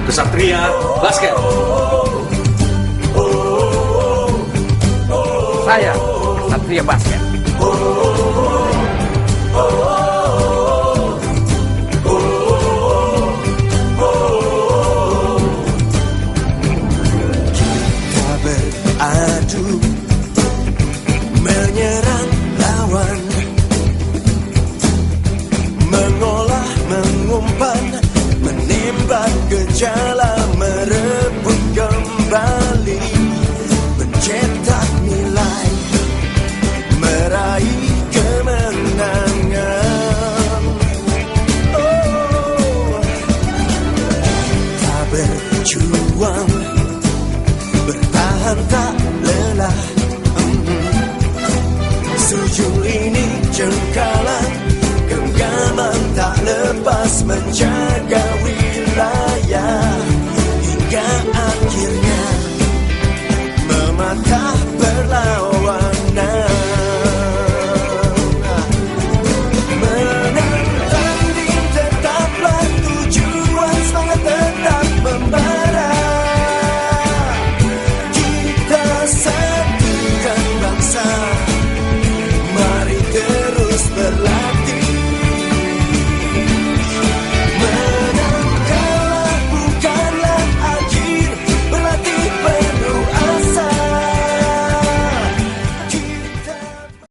Kesatria Basket. Saya Kesatria Basket. Kita beradu, menyerang lawan, mengolah, mengumpan, menimba gejala, merebut kembali, mencetak nilai, meraih kemenangan. Oh, kita berjuang, bertahan tak lelah. Sujud ini jengkalan, genggaman tak lepas menjaga wilayah, hingga akhirnya mematah perlawanan.